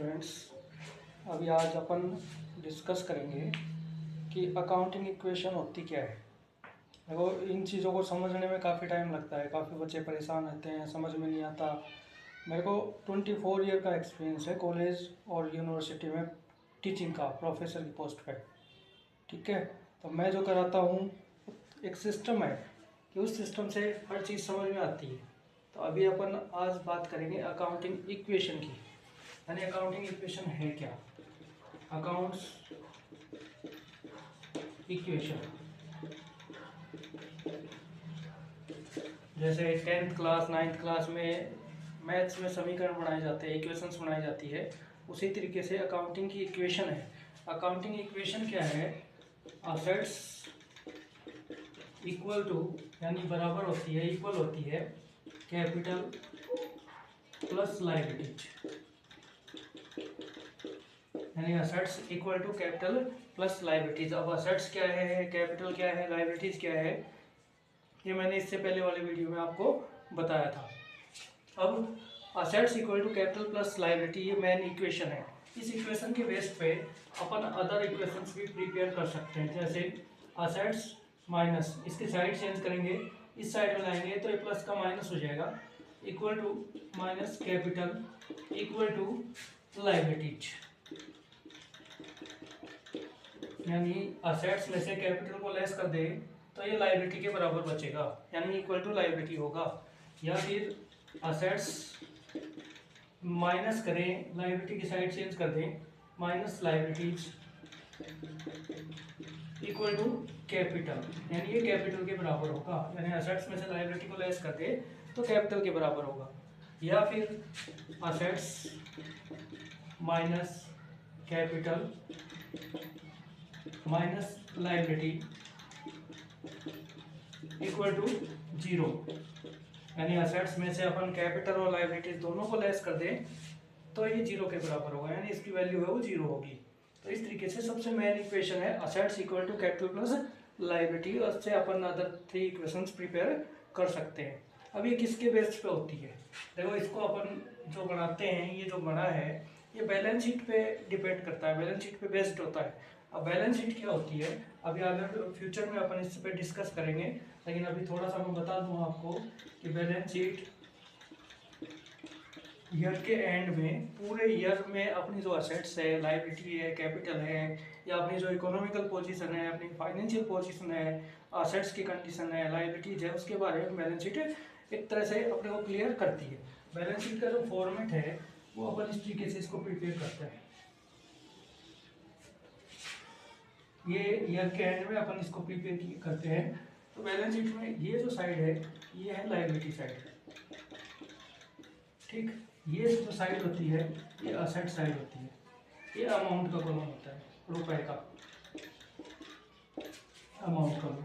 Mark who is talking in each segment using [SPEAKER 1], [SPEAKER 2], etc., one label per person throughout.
[SPEAKER 1] Students, अभी आज अपन discuss करेंगे कि अकाउंटिंग इक्वेशन होती क्या है। देखो, इन चीज़ों को समझने में काफ़ी टाइम लगता है, काफ़ी बच्चे परेशान रहते हैं, समझ में नहीं आता। मेरे को 24 ईयर का एक्सपीरियंस है कॉलेज और यूनिवर्सिटी में टीचिंग का, प्रोफेसर की पोस्ट पे। ठीक है, तो मैं जो कराता हूँ एक सिस्टम है कि उस सिस्टम से हर चीज़ समझ में आती है। तो अभी अपन आज बात करेंगे अकाउंटिंग इक्वेशन की, यानी अकाउंटिंग इक्वेशन है क्या। अकाउंट्स इक्वेशन, जैसे 10th क्लास 9th क्लास में मैथ्स में समीकरण बनाए जाते हैं, इक्वेशंस बनाई जाती है, उसी तरीके से अकाउंटिंग की इक्वेशन है। अकाउंटिंग इक्वेशन क्या है? असेट्स इक्वल टू, यानी बराबर होती है, इक्वल होती है कैपिटल प्लस लायबिलिटीज, यानी assets equal to capital plus liabilities. अब असेट्स क्या है, कैपिटल क्या है, लायबिलिटीज क्या है, ये मैंने इससे पहले वाले वीडियो में आपको बताया था। अब assets equal to capital plus liability, ये मेन इक्वेशन है। इस इक्वेशन के बेस पे अपन अदर इक्वेशंस भी प्रिपेयर कर सकते हैं, जैसे असेट्स माइनस, इसकी साइड चेंज करेंगे, इस साइड में लाएंगे तो ये प्लस का माइनस हो जाएगा, equal to minus capital equal to liabilities, यानी असेट्स में से कैपिटल को लेस कर दे तो ये लायबिलिटी के बराबर बचेगा, यानी इक्वल टू लायबिलिटी होगा। या फिर असेट्स माइनस करें, लायबिलिटी की साइड चेंज कर दें, minus liabilities equal to capital, यानी ये कैपिटल के बराबर होगा, यानी असेट्स में से लायबिलिटी को लेस कर दे तो कैपिटल के बराबर होगा। या फिर assets minus capital minus liability equal to zero, यानी असेट्स में से अपन कैपिटल और लायबिलिटी दोनों को लेस कर दें तो ये जीरो के बराबर होगा, यानी इसकी वैल्यू है वो जीरो होगी। तो इस तरीके से सबसे मेन इक्वेशन है assets equal to capital plus liability, और उससे अपन अदर 3 इक्वेशंस प्रिपेयर कर सकते हैं। अब ये किसके बेस पे होती है? देखो, इसको अपन जो बनाते हैं, ये जो बना है ये बैलेंस शीट पे डिपेंड करता है, बैलेंस शीट पे बेस्ड होता है। अब बैलेंस शीट क्या होती है, अभी आगे फ्यूचर में अपन इस पे डिस्कस करेंगे, लेकिन अभी थोड़ा सा मैं बता दूं आपको कि बैलेंस शीट ईयर के एंड में, पूरे ईयर में अपनी जो असेट्स है, लायबिलिटी है, कैपिटल है, या अपनी जो इकोनॉमिकल पोजीशन है, अपनी फाइनेंशियल पोजीशन है, असेट्स की कंडीशन है, लायबिलिटीज है, उसके बारे में बैलेंस शीट एक तरह से अपने को क्लियर करती है। बैलेंस शीट का जो फॉर्मेट है वो अपन इस तरीके से इसको प्रिपेयर करते हैं। ये ईयर के एंड में अपन इसको प्रिपेयर करते हैं। तो बैलेंस शीट में ये जो साइड है ये है लायबिलिटी साइड, ठीक। ये जो साइड होती है ये असेट साइड होती है, ये अमाउंट का कॉलम होता है, रुपए का अमाउंट कॉलम।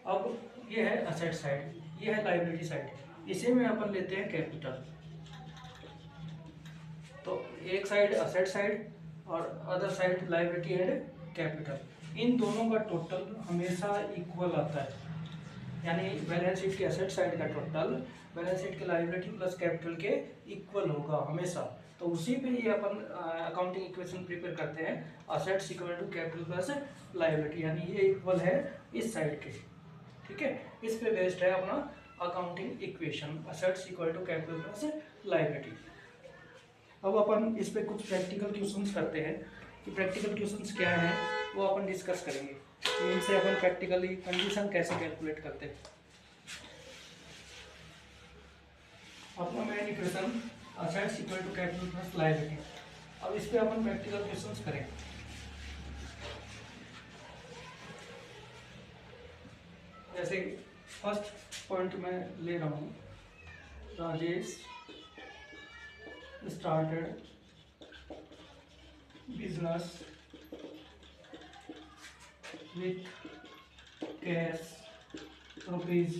[SPEAKER 1] अब ये है असेट साइड, ये है लायबिलिटी साइड, इसी में अपन लेते हैं कैपिटल। तो एक साइड असेट साइड और other side liability and capital, इन दोनों का टोटल हमेशा इक्वल आता है, यानी बैलेंस शीट के असेट साइड का टोटल बैलेंस शीट के लायबिलिटी प्लस कैपिटल के इक्वल होगा हमेशा। तो उसी पे ये अपन अकाउंटिंग इक्वेशन प्रिपेयर करते हैं, assets equal to capital plus liability, यानी ये इक्वल है इस साइड के, ठीक है। इस पे बेस्ड है अपना accounting equation, assets equal to capital plus liability. अब अपन इस पे कुछ प्रैक्टिकल क्वेश्चंस करते हैं कि प्रैक्टिकल क्वेश्चंस क्या हैं वो अपन डिस्कस करेंगे, तो इनसे अपन प्रैक्टिकली कंडीशन कैसे कैलकुलेट करते हैं। अपना main equation assets equal to capital plus liability. अब इस पे अपन प्रैक्टिकल क्वेश्चंस करें। जैसे फर्स्ट पॉइंट में ले रहा हूँ, Rajesh started business with cash rupees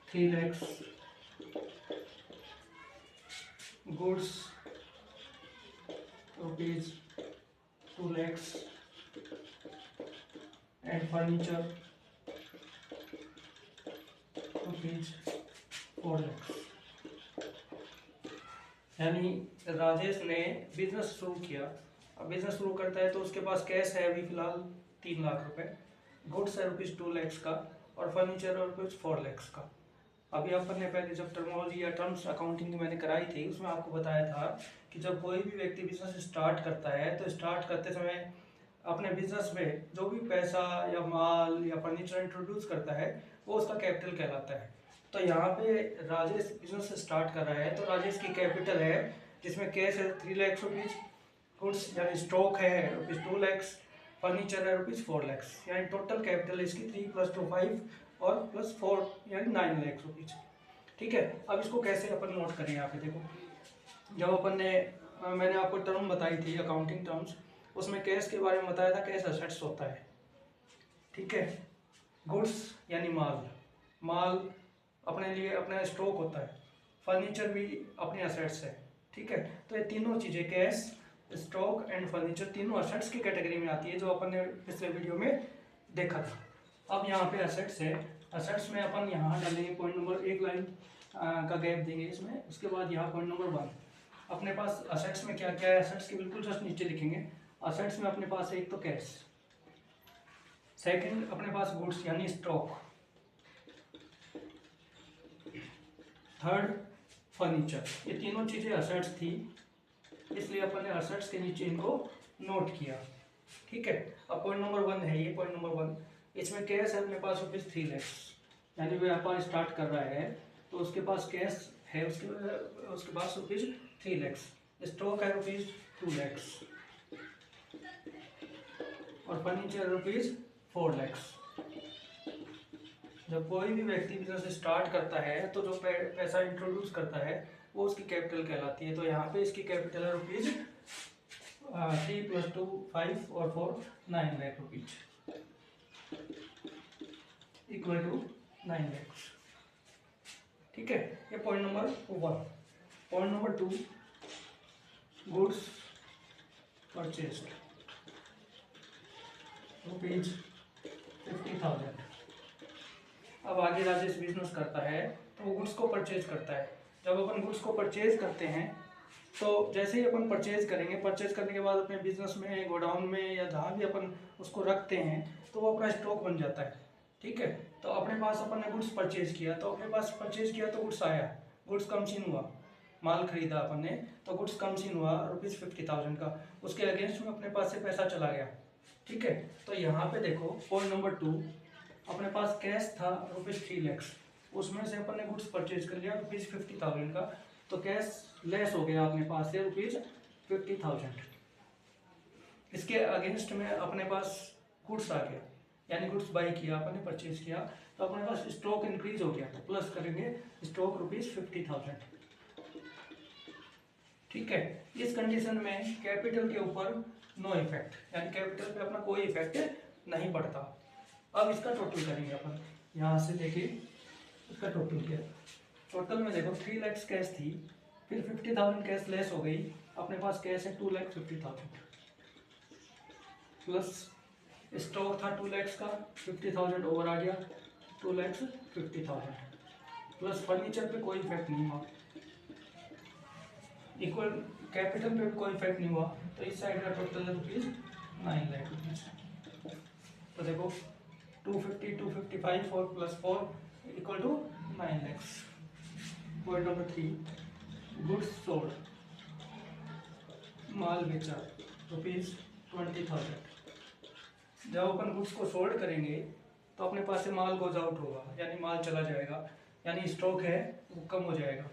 [SPEAKER 1] 3 lakhs, goods rupees 2 lakhs, and furniture rupees 4 lakhs. यानी राजेश ने बिजनेस शुरू किया। अब बिजनेस शुरू करता है तो उसके पास कैश है अभी फिलहाल 3 लाख रुपए, गुड्स है ₹2 लाख का, और फर्नीचर और कुछ 4 लाख का। अभी अपन ने पहले जब टर्मोलॉजी या टर्म्स अकाउंटिंग मैंने कराई थी उसमें आपको बताया था कि जब कोई भी व्यक्ति बिजनेस स्टार्ट करता है तो स्टार्ट करते समय अपने बिजनेस में जो भी पैसा या माल या फर्नीचर इंट्रोड्यूस करता है वो उसका कैपिटल कहलाता है। तो यहाँ पे राजेश बिजनेस स्टार्ट कर रहा है तो राजेश की कैपिटल है जिसमें कैश है 3 लाख रुपीज, गुड्स यानी स्टॉक है ₹2 लाख, फर्नीचर है ₹4 लाख, यानी टोटल कैपिटल इसकी 3 + 2 5 और +4 यानी 9 लाख रुपीज। ठीक है, अब इसको कैसे अपन नोट करें। यहाँ पे देखो, जब अपन ने मैंने आपको टर्म बताई थी अकाउंटिंग टर्म्स, उसमें कैश के बारे में बताया था, कैश असेट्स होता है। ठीक है, गुड्स यानी माल, माल अपने लिए अपना स्टॉक होता है, फर्नीचर भी अपने असेट्स है। ठीक है, तो ये तीनों चीज़ें कैश, स्टॉक एंड फर्नीचर तीनों असेट्स की कैटेगरी में आती है जो अपन ने पिछले वीडियो में देखा था। अब यहाँ पे असेट्स है, असेट्स में अपन यहाँ डालेंगे पॉइंट नंबर 1 लाइन का गैप देंगे इसमें। उसके बाद यहाँ पॉइंट नंबर 1 अपने पास असेट्स में क्या क्या है, असेट्स के बिल्कुल जस्ट नीचे लिखेंगे। असेट्स में अपने पास एक तो कैश, सेकंड अपने पास गुड्स यानी स्टॉक, थर्ड फर्नीचर। ये तीनों चीज़ें असेट्स थी इसलिए अपन ने असेट्स के नीचे इनको नोट किया। ठीक है, अब पॉइंट नंबर 1 है ये, पॉइंट नंबर 1 इसमें कैश है अपने पास ₹3 लाख, यानी व्यापार स्टार्ट कर रहा है तो उसके पास कैश है, उसके पास ₹3 लाख, स्टॉक है ₹2 लाख और फर्नीचर ₹4 लाख। जब कोई भी व्यक्ति बिजनेस स्टार्ट करता है तो जो पैसा इंट्रोड्यूस करता है वो उसकी कैपिटल कहलाती है। तो यहाँ पे इसकी कैपिटल है ₹3 + 2 5 और 4 9 lakh rupees equal to 9 lakh. ठीक है, ये point number 1। Point number 2 goods purchased ₹50,000। अब आगे राजेश बिजनेस करता है तो वो गुड्स को परचेज करता है। जब अपन गुड्स को परचेज करते हैं तो जैसे ही अपन परचेज करेंगे, परचेज करने के बाद अपने बिजनेस में, गोडाउन में या जहाँ भी अपन उसको रखते हैं तो वो अपना स्टॉक बन जाता है। ठीक है, तो अपने पास अपन ने गुड्स परचेज किया तो अपने पास परचेज किया तो गुड्स आया, गुड्स कंसीन हुआ, माल खरीदा अपन ने तो गुड्स कंसीन हुआ ₹50,000 का, उसके अगेंस्ट में अपने पास से पैसा चला गया। ठीक है, तो यहाँ पे देखो पॉइंट नंबर 2 अपने पास कैश था ₹3 लाख, उसमें से अपन ने गुड्स परचेज कर लिया ₹50,000 का, तो कैश लेस हो गया अपने पास से ₹50,000। इसके अगेंस्ट में अपने पास गुड्स आ गया, यानी गुड्स बाई किया अपन ने, परचेज किया तो अपने पास स्टॉक इंक्रीज हो गया तो प्लस करेंगे स्टॉक ₹50,000। ठीक है, इस कंडीशन में कैपिटल के ऊपर नो इफेक्ट, यानी कैपिटल पे अपना कोई इफेक्ट नहीं पड़ता। अब इसका टोटल करेंगे अपन, यहाँ से लेके इसका टोटल किया। टोटल में देखो 3 लाख कैश थी, फिर 50,000 कैश लेस हो गई, अपने पास कैश है 2,50,000 प्लस स्टॉक था 2 लाख का, 50,000 ओवर आ गया, 2,50,000 प्लस फर्नीचर पे कोई इफेक्ट नहीं हुआ, इक्वल कैपिटल पे भी कोई इफेक्ट नहीं हुआ, तो इस साइड का टोटल है ₹9 लाख। तो देखो 250, 255 और +4 equal to 9 lakh. Point number 3 goods sold, माल बेचा ₹20,000। जब अपन गुड्स को सोल्ड करेंगे तो अपने पास से माल गोज आउट होगा, यानी माल चला जाएगा, यानी स्टॉक है वो कम हो जाएगा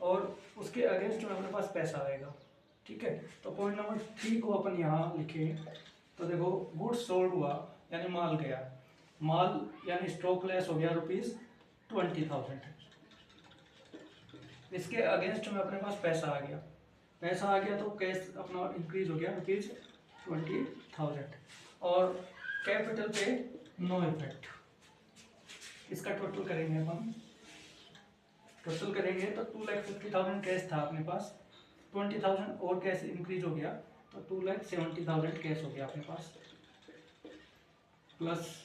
[SPEAKER 1] और उसके अगेंस्ट में अपने पास पैसा आएगा। ठीक है, तो पॉइंट नंबर 3 को अपन यहाँ लिखें तो देखो गुड्स सोल्ड हुआ यानी माल गया, माल यानी स्टॉक लेस हो गया ₹20,000। इसके अगेंस्ट में अपने पास पैसा आ गया, पैसा आ गया तो कैश अपना इंक्रीज हो गया ₹20,000 और कैपिटल पे नो इफेक्ट। इसका टोटल करेंगे अपन, टोटल करेंगे तो 2,50,000 कैश था अपने पास, 20,000 और कैश इंक्रीज हो गया तो 2,70,000 कैश हो गया अपने पास, प्लस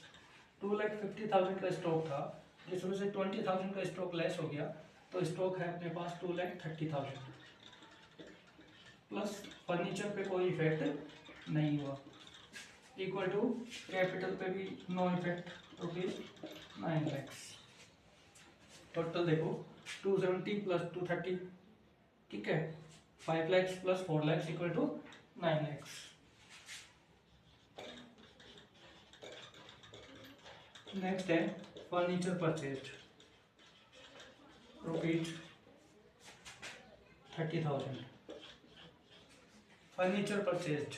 [SPEAKER 1] 2,50,000 का स्टॉक था जिसमें से 20,000 का स्टॉक लेस हो गया तो स्टॉक है अपने पास 2,30,000 प्लस फर्नीचर पे कोई इफेक्ट नहीं हुआ, इक्वल टू कैपिटल पे भी नो इफेक्ट ₹9 लाख। टोटल देखो 270 प्लस 230, ठीक है, 5 lakh plus 4 lakh equal to 9 lakh. Next है फर्नीचर परचेज्ड ₹30,000। फर्नीचर परचेज्ड,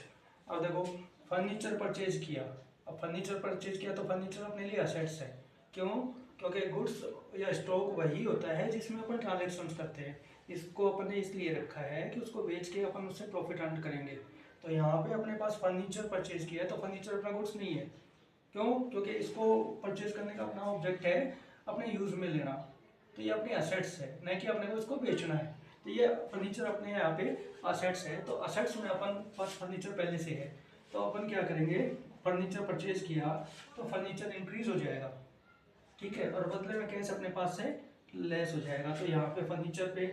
[SPEAKER 1] अब देखो फर्नीचर परचेज किया, अब फर्नीचर परचेज किया तो फर्नीचर अपने लिए असेट्स है। क्यों? क्योंकि गुड्स या स्टॉक वही होता है जिसमें अपन ट्रांजेक्शन करते हैं। इसको अपन ने इसलिए रखा है कि उसको बेच के अपन उससे प्रॉफिट अर्न करेंगे। तो यहाँ पे अपने पास फर्नीचर परचेज किया है तो फर्नीचर अपना गुड्स नहीं है। क्यों? क्योंकि इसको परचेज करने का अपना ऑब्जेक्ट है अपने यूज़ में लेना, तो ये अपनी असेट्स है, न कि अपने को इसको बेचना है। तो ये फर्नीचर अपने यहाँ पे असेट्स है। तो असेट्स में अपन पास फर्नीचर पहले से है, तो अपन क्या करेंगे, फर्नीचर परचेज किया तो फर्नीचर इंक्रीज हो जाएगा, ठीक है, और बदले में कैश अपने पास से लेस हो जाएगा। तो यहाँ पे फर्नीचर पे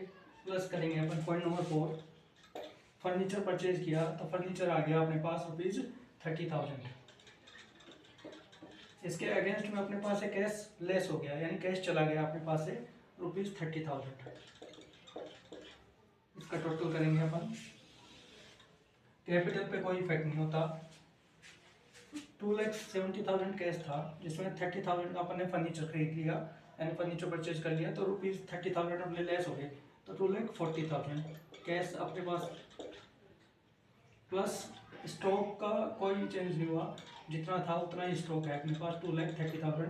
[SPEAKER 1] प्लस करेंगे अपन। पॉइंट नंबर 4, फर्नीचर परचेज किया तो फर्नीचर आ गया अपने पास ₹30,000। इसके अगेंस्ट में अपने पास से कैश लेस हो गया, यानी कैश चला गया अपने पास से ₹30,000। इसका टोटल करेंगे अपन। कैपिटल पे कोई इफेक्ट नहीं होता। 2,70,000 कैश था जिसमें 30,000 का अपन ने फर्नीचर खरीद लिया, यानी फर्नीचर परचेज कर लिया, तो ₹30,000 अपने लेस हो गए, तो 2,40,000 कैश अपने पास। प्लस स्टॉक का कोई चेंज नहीं हुआ, जितना था उतना ही स्टॉक है अपने पास 2,30,000।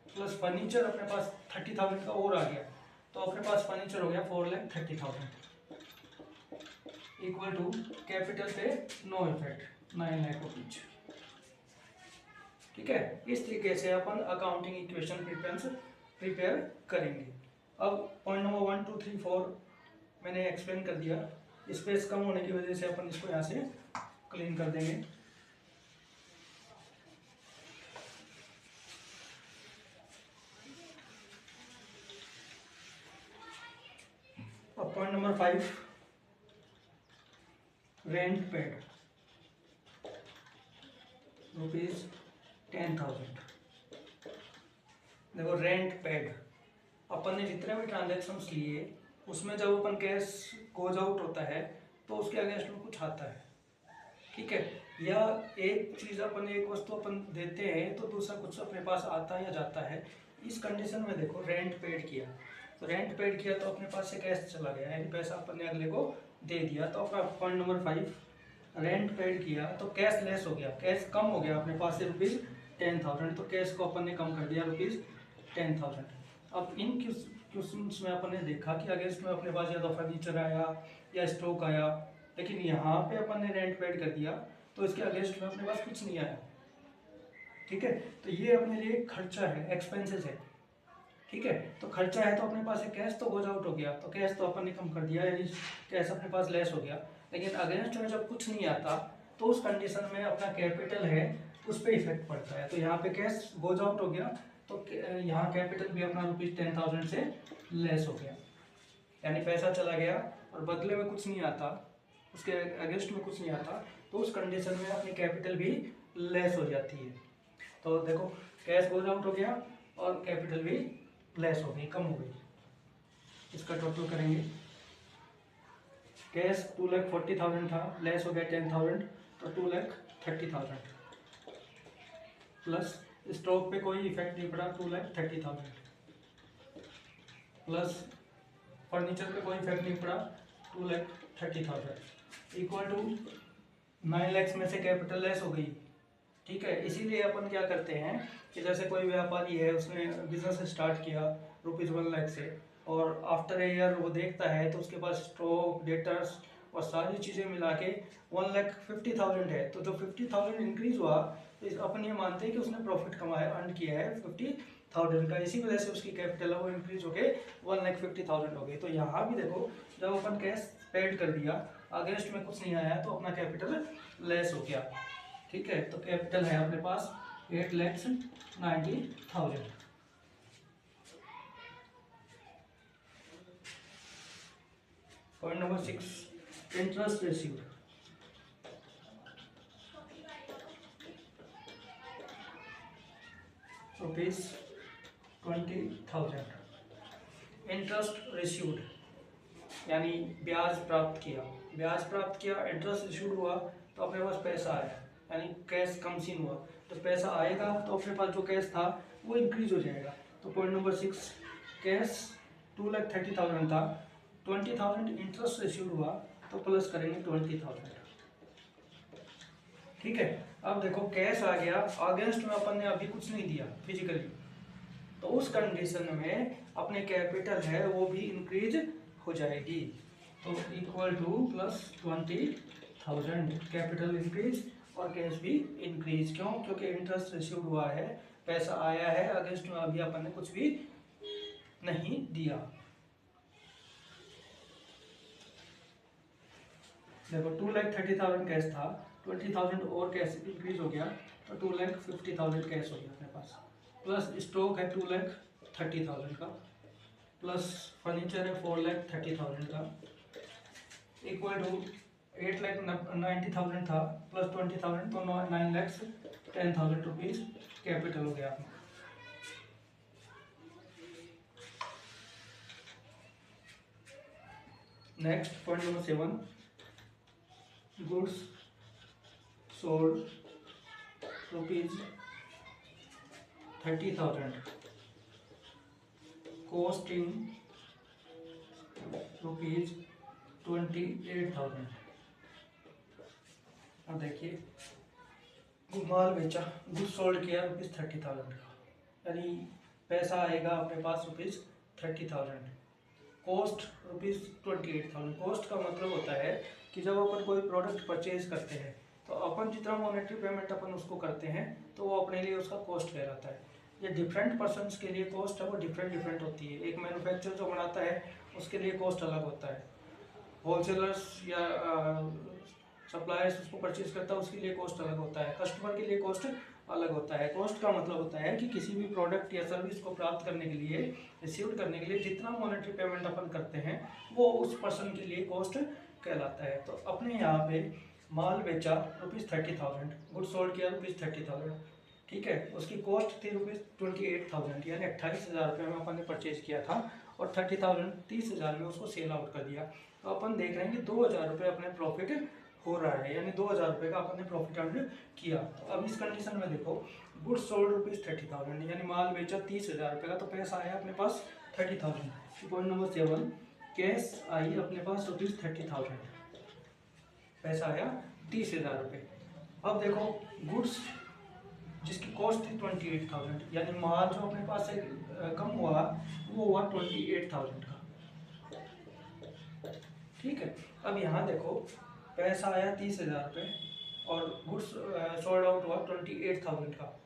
[SPEAKER 1] प्लस फर्नीचर अपने पास 30,000 का और आ गया, तो अपने पास फर्नीचर हो गया 4,30,000 इक्वल टू कैपिटल पे नो इफेक्ट ₹9 लाख। ठीक है, इस तरीके से अपन अकाउंटिंग इक्वेशन प्रिपेयर करेंगे। अब पॉइंट नंबर 1, 2, 3, 4 मैंने एक्सप्लेन कर दिया। स्पेस कम होने की वजह से अपन इसको यहाँ से क्लीन कर देंगे। अब पॉइंट नंबर 5, रेंट पेड ₹10,000। देखो रेंट पेड, अपन ने जितने भी ट्रांजेक्शन्स लिए उसमें जब अपन कैश गोज आउट होता है तो उसके अगेंस्ट में कुछ आता है, ठीक है, या एक चीज़ अपन एक वस्तु अपन देते हैं तो दूसरा कुछ अपने पास आता है या जाता है। इस कंडीशन में देखो रेंट पेड किया, तो रेंट पेड किया तो अपने पास से कैश चला गया, यानी पैसा अपन ने अगले को दे दिया। तो अपना पॉइंट नंबर 5, रेंट पेड किया तो कैश लेस हो गया, कैश कम हो गया अपने पास से ₹10,000, तो कैश को अपन ने कम कर दिया ₹10,000। अब इन क्वेश्चंस में अपन ने देखा कि अगेंस्ट में अपने पास या तो फर्नीचर आया या स्टॉक आया, लेकिन यहाँ पे अपन ने रेंट पेड कर दिया तो इसके अगेंस्ट में अपने पास कुछ नहीं आया, ठीक है। तो ये अपने लिए खर्चा है, एक्सपेंसेस है, ठीक है। तो खर्चा है तो अपने पास से कैश तो गोज आउट हो गया, तो कैश तो अपन ने कम कर दिया, यानी कैश अपने पास लेस हो गया। लेकिन अगेंस्ट में जब कुछ नहीं आता तो उस कंडीशन में अपना कैपिटल है उस पर इफेक्ट पड़ता है। तो यहाँ पे कैश गोज आउट हो गया तो यहाँ कैपिटल भी अपना ₹10,000 से लेस हो गया, यानी पैसा चला गया और बदले में कुछ नहीं आता, उसके अगेंस्ट में कुछ नहीं आता, तो उस कंडीशन में अपनी कैपिटल भी लेस हो जाती है। तो देखो कैश गोज आउट हो गया और कैपिटल भी लेस हो गई, कम हो गई। इसका टोटल करेंगे। कैश 2,40,000 था, लेस हो गया 10,000, तो 2,30,000 प्लस स्टॉक पे कोई इफेक्ट नहीं पड़ा 2,30,000 प्लस फर्नीचर पे कोई इफेक्ट नहीं पड़ा 2,30,000 इक्वल टू 9 लाख में से कैपिटल लेस हो गई, ठीक है। इसीलिए अपन क्या करते हैं कि जैसे कोई व्यापारी है उसने बिजनेस स्टार्ट किया ₹1 लाख से, और आफ्टर ए ईयर वो देखता है तो उसके पास स्टॉक, डेटर्स और सारी चीज़ें मिला के 1,50,000 है, तो जो 50,000 इंक्रीज हुआ तो अपन ये मानते हैं कि उसने प्रॉफिट कमाया, अर्न किया है 50,000 का, इसी वजह से उसकी कैपिटल है वो इंक्रीज होके 1,50,000 हो गई। तो यहाँ भी देखो जब अपन कैश पेड कर दिया अगेंस्ट में कुछ नहीं आया तो अपना कैपिटल लेस हो गया, ठीक है। तो कैपिटल है अपने पास 8,90,000। Point number 6, interest received ₹20,000। Interest received यानी ब्याज प्राप्त किया, इंटरेस्ट रिसीव्ड हुआ तो अपने पास पैसा आया, यानी कैश कंसीन हुआ। तो पैसा आएगा तो अपने पास जो कैश था वो इंक्रीज हो जाएगा। तो पॉइंट नंबर 6, कैश 2,30,000 था, 20,000 इंटरेस्ट रिसीव्ड हुआ तो प्लस करेंगे 20,000। ठीक है, अब देखो कैश आ गया, अगेंस्ट में अपन ने अभी कुछ नहीं दिया फिजिकली, तो उस कंडीशन में अपने कैपिटल है वो भी इंक्रीज हो जाएगी। तो equal two plus 20,000, capital increase और कैश भी इंक्रीज। क्यों? क्योंकि इंटरेस्ट रिसीव्ड हुआ है, पैसा आया है, अगेंस्ट में अभी अपन ने कुछ भी नहीं दिया। देखो 2,30,000 कैश था, 20,000 और कैश इंक्रीज हो गया तो 2,50,000 कैश हो गया अपने पास, प्लस स्टॉक है 2,30,000 का, प्लस फर्नीचर है 4,30,000 का, इक्वल टू 8,90,000 था प्लस 20,000 तो 9,10,000 रुपीज कैपिटल हो गया अपना। Next point number 7, goods sold ₹30,000, costing ₹28,000। अब देखिए माल बेचा, गुड्स सोल्ड किया ₹30,000 का, यानी पैसा आएगा अपने पास ₹30,000, कॉस्ट ₹28,000। कॉस्ट का मतलब होता है कि जब अपन कोई प्रोडक्ट परचेज करते हैं तो अपन जितना मॉनेटरी पेमेंट अपन उसको करते हैं तो वो अपने लिए उसका कॉस्ट कहलाता है। ये डिफरेंट पर्सन्स के लिए कॉस्ट है वो डिफरेंट होती है। एक मैन्युफैक्चर जो बनाता है उसके लिए कॉस्ट अलग होता है, होलसेलर्स या सप्लायर्स उसको परचेज करता है उसके लिए कॉस्ट अलग होता है, कस्टमर के लिए कॉस्ट अलग होता है। कॉस्ट का मतलब होता है कि किसी भी प्रोडक्ट या सर्विस को प्राप्त करने के लिए, रिसीव करने के लिए जितना मॉनेटरी पेमेंट अपन करते हैं वो उस पर्सन के लिए कॉस्ट कहलाता है। तो अपने यहाँ पे माल बेचा ₹30,000, गुड सोल्ड किया ₹30,000, ठीक है, उसकी कॉस्ट थी ₹28,000 यानी 28,000 रुपये में अपन ने परचेज किया था और 30,000 30,000 में उसको सेल आउट कर दिया। तो अपन देख रहे हैं कि 2,000 रुपये अपने प्रॉफिट हो रहा है, यानी 2,000 रुपये का अपन ने प्रॉफिट अर्न किया। तो अब इस कंडीशन में देखो गुड सोल्ड ₹30,000 यानी माल बेचा 30,000 रुपये का, तो पैसा आया अपने पास 30,000। पॉइंट नंबर 7, कैश आई अपने पास ₹30,000, पैसा आया 30,000 रुपये। अब देखो गुड्स जिसकी कॉस्ट थी 28,000 यानी माल जो अपने पास से कम हुआ वो हुआ 28,000 का, ठीक है। अब यहाँ देखो पैसा आया 30,000 रुपये और गुड्स सोल्ड आउट हुआ 28,000 का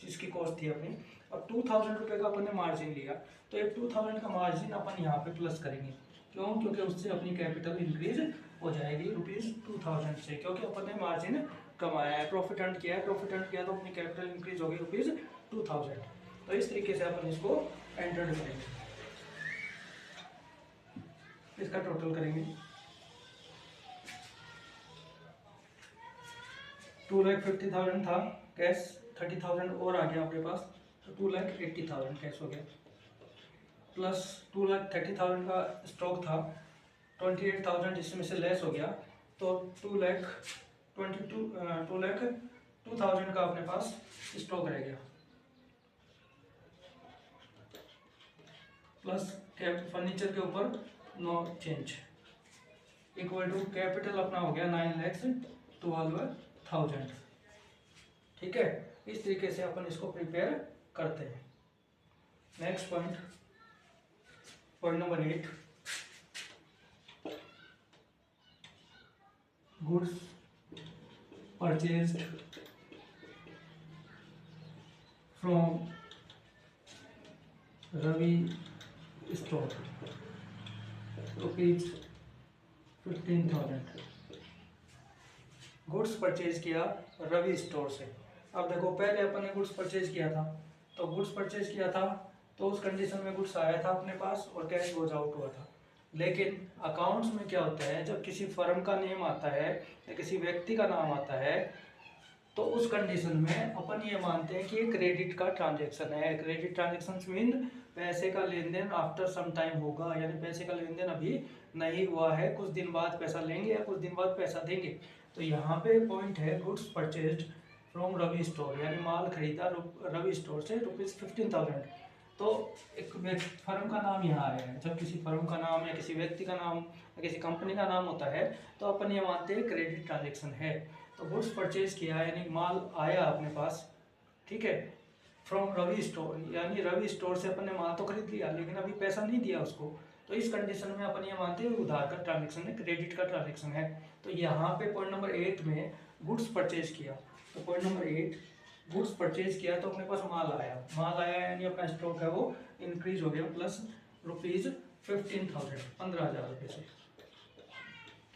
[SPEAKER 1] जिसकी कॉस्ट थी अपनी। अब 2,000 रुपये का अपन ने मार्जिन लिया तो एक 2,000 का मार्जिन अपन यहाँ पे प्लस करेंगे। क्यों? क्योंकि उससे अपनी कैपिटल इंक्रीज हो जाएगी ₹2,000 से, क्योंकि अपन ने मार्जिन कमाया है, प्रॉफिट अर्न किया है, प्रॉफिट अर्न किया तो अपनी कैपिटल इंक्रीज होगी ₹2,000। तो इस तरीके से अपन इसको एंटर करेंगे, इसका टोटल करेंगे। 2,50,000 था कैश, 30,000 और आ गया अपने पास तो 2,80,000 कैश हो गया, प्लस 2,30,000 का स्टॉक था, 28,000 इसमें से लेस हो गया तो 2,02,000 का अपने पास स्टॉक रह गया, प्लस फर्नीचर के ऊपर no change, equal to capital अपना हो गया 9,12,000। ठीक है, इस तरीके से अपन इसको प्रिपेयर करते हैं। Next point, point number 8, goods purchased from Ravi store ₹15,000। Goods purchase किया रवि स्टोर से। अब देखो पहले अपन ने गुड्स परचेज किया था तो गुड्स परचेज किया था तो उस कंडीशन में गुड्स आया था अपने पास और कैश गोज आउट हुआ था। लेकिन अकाउंट्स में क्या होता है, जब किसी फर्म का नेम आता है या किसी व्यक्ति का नाम आता है तो उस कंडीशन में अपन ये मानते हैं कि ये क्रेडिट का ट्रांजैक्शन है। क्रेडिट ट्रांजैक्शन मीन पैसे का लेन देन आफ्टर सम टाइम होगा, यानी पैसे का लेन देन अभी नहीं हुआ है, कुछ दिन बाद पैसा लेंगे या कुछ दिन बाद पैसा देंगे। तो यहाँ पे पॉइंट है goods purchased from Ravi store, यानी माल खरीदा रवि स्टोर से ₹15,000। तो एक फर्म का नाम यहाँ आया है। जब किसी फर्म का नाम या किसी व्यक्ति का नाम या किसी कंपनी का नाम होता है तो अपन ये मानते हैं क्रेडिट ट्रांजेक्शन है। तो गुड्स परचेज किया यानी माल आया अपने पास, ठीक है, फ्रॉम रवि स्टोर, यानी रवि स्टोर से अपन ने माल तो खरीद लिया लेकिन अभी पैसा नहीं दिया उसको। तो इस कंडीशन में अपन ये मानते हैं उधार का ट्रांजेक्शन है, क्रेडिट का ट्रांजेक्शन है। तो यहाँ पे पॉइंट नंबर 8 में गुड्स परचेज किया, तो पॉइंट नंबर 8 गुड्स परचेज किया तो अपने पास माल आया यानी अपना स्टॉक है वो इंक्रीज हो गया प्लस ₹15,000, 15,000 रुपये से,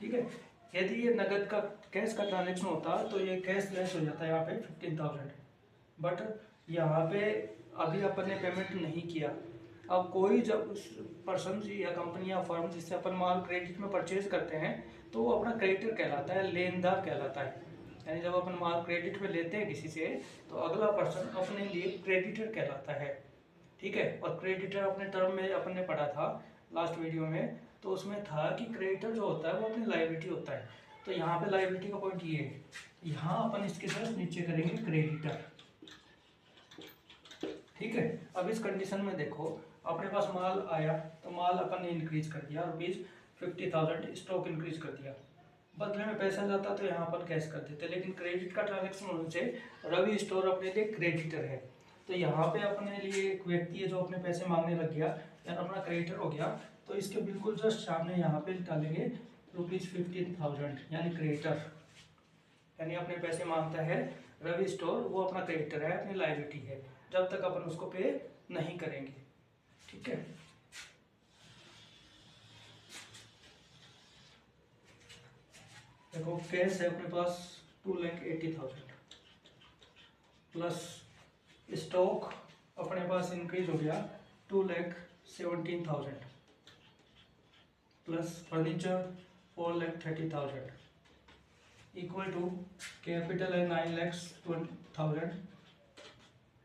[SPEAKER 1] ठीक है। यदि ये नगद का कैश का ट्रांजेक्शन होता तो ये कैश लेस हो जाता है यहाँ पे 15,000, बट यहाँ पे अभी अपन ने पेमेंट नहीं किया। अब कोई जब पर्सन या कंपनी या फर्म जिससे अपन माल क्रेडिट में परचेज करते हैं तो वो अपना क्रेडिटर कहलाता है, लेनदार कहलाता है। यानी जब अपन माल क्रेडिट में लेते हैं किसी से तो अगला पर्सन अपने लिए क्रेडिटर कहलाता है, ठीक है। और क्रेडिटर अपने टर्म में अपन ने पढ़ा था लास्ट वीडियो में, तो उसमें था कि क्रेडिटर जो होता है वो अपनी लायबिलिटी होता है। तो यहाँ पे लायबिलिटी का पॉइंट ये है, यहाँ अपन इसके साथ नीचे करेंगे क्रेडिटर, ठीक है। अब इस कंडीशन में देखो अपने पास माल आया तो माल अपन ने इंक्रीज कर दिया, ₹50,000 स्टॉक इंक्रीज कर दिया, बदले में पैसा जाता तो यहाँ पर कैश कर देते, लेकिन क्रेडिट का ट्रांजेक्शन होने से रवि स्टोर अपने लिए क्रेडिटर है। तो यहाँ पे अपने लिए एक व्यक्ति है जो अपने पैसे मांगने लग गया या अपना क्रेडिटर हो गया, तो इसके बिल्कुल जस्ट सामने यहाँ पे डालेंगे ₹15,000 यानी क्रेडिटर, यानी अपने पैसे मांगता है रवि स्टोर, वो अपना क्रेडिटर है, अपनी लायबिलिटी है, जब तक अपन उसको पे नहीं करेंगे, ठीक है। देखो कैश है अपने पास 2,80,000 प्लस स्टॉक अपने पास इंक्रीज हो गया 2,17,000 plus furniture 4,30,000 equal to capital है 9,20,000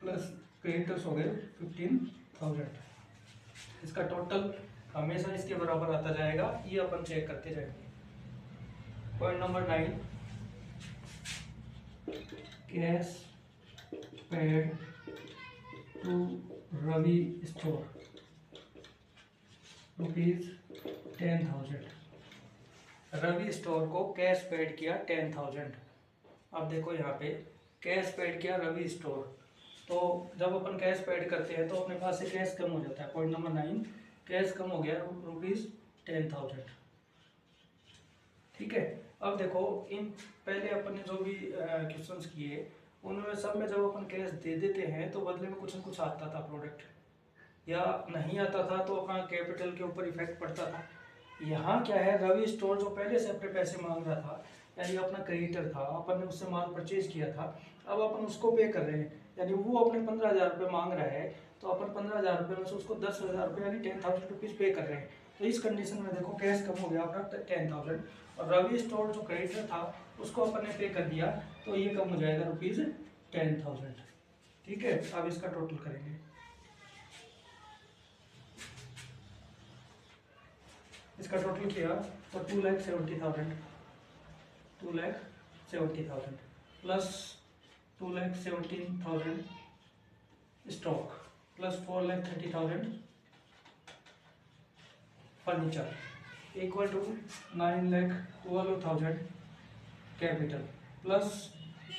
[SPEAKER 1] प्लस क्रेडिटर्स हो गए 15,000। इसका टोटल हमेशा इसके बराबर आता जाएगा, ये अपन चेक करते जाएंगे। Point number 9 cash paid to Ravi store ₹10,000। Ravi store को कैश पेड किया 10,000। अब देखो यहाँ पे कैश पेड किया रवि स्टोर, तो जब अपन कैश पेड करते हैं तो अपने पास से कैश कम हो जाता है। पॉइंट नंबर 9 कैश कम हो गया ₹10,000, ठीक है। अब देखो इन पहले अपन ने जो भी क्वेश्चंस किए उनमें सब में जब अपन कैश दे देते हैं तो बदले में कुछ न कुछ आता था प्रोडक्ट, या नहीं आता था तो अपना कैपिटल के ऊपर इफेक्ट पड़ता था। यहाँ क्या है, रवि स्टोर जो पहले से अपने पैसे मांग रहा था यानी अपना क्रेडिटर था, अपन ने उससे माल परचेज किया था, अब अपन उसको पे कर रहे हैं, यानी वो अपने 15,000 रुपये मांग रहा है तो अपन 15,000 रुपये में से उसको 10,000 रुपये यानी 10,000 रुपीज़ पे कर रहे हैं। तो इस कंडीशन में देखो कैश कम हो गया अपना 10,000 और रवि स्टोर जो क्रेडिटर था उसको अपन ने पे कर दिया, तो ये कम हो जाएगा ₹10,000, ठीक है। अब इसका टोटल करेंगे, इसका टोटल किया तो 2,70,000 plus 2,17,000 stock plus 4,30,000 furniture equal to 9,12,000 capital plus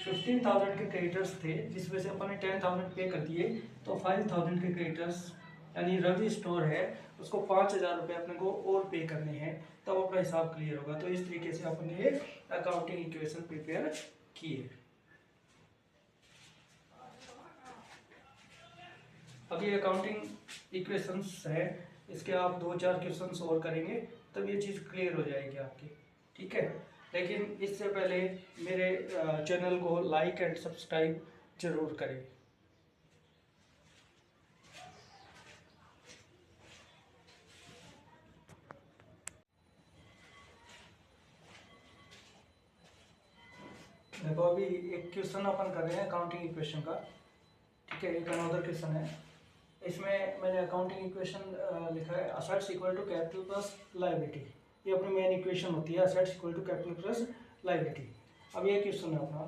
[SPEAKER 1] 15,000 के क्रेडिटर्स थे जिसमें से अपन ने 10,000 पे कर दिए, तो 5,000 के क्रेडिटर्स यानी रवि स्टोर है उसको 5,000 रुपये अपने को और पे करने हैं, तब अपना हिसाब क्लियर होगा। तो इस तरीके से अपन ने अकाउंटिंग इक्वेशन प्रिपेयर किए। अब ये अकाउंटिंग इक्वेशंस है, इसके आप 2-4 क्वेश्चंस और करेंगे तब ये चीज़ क्लियर हो जाएगी आपकी, ठीक है। लेकिन इससे पहले मेरे चैनल को लाइक एंड सब्सक्राइब जरूर करें। देखो अभी एक क्वेश्चन अपन कर रहे हैं अकाउंटिंग इक्वेशन का, ठीक है, एक अनदर क्वेश्चन है। इसमें मैंने अकाउंटिंग इक्वेशन लिखा है assets equal to capital plus liability. ये अपनी मेन इक्वेशन होती है, assets equal to capital plus liability. अब ये क्वेश्चन है अपना,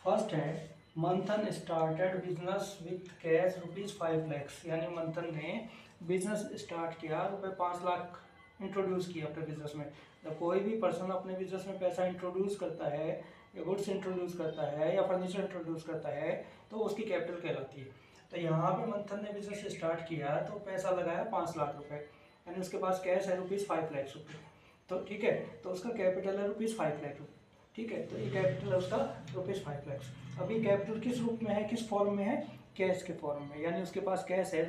[SPEAKER 1] फर्स्ट है Manthan started business with cash ₹5 lakh, यानी मंथन ने बिजनेस स्टार्ट किया, ₹5 लाख इंट्रोड्यूस किया अपने बिजनेस में। जब कोई भी पर्सन अपने बिजनेस में पैसा इंट्रोड्यूस करता है, या गुड्स इंट्रोड्यूस करता है, या फर्नीचर इंट्रोड्यूस करता है, तो उसकी कैपिटल कहलाती है। तो यहाँ पे मंथन ने बिजनेस स्टार्ट किया तो पैसा लगाया 5 लाख रुपए, यानी उसके पास कैश है ₹5 लाख रुपए। तो ठीक है, तो उसका कैपिटल है ₹5 लाख रुपए, ठीक है। तो ये कैपिटल है उसका ₹5 लाख। अभी कैपिटल किस रूप में है, किस फॉर्म में है, कैश के फॉर्म में, यानी उसके पास कैश है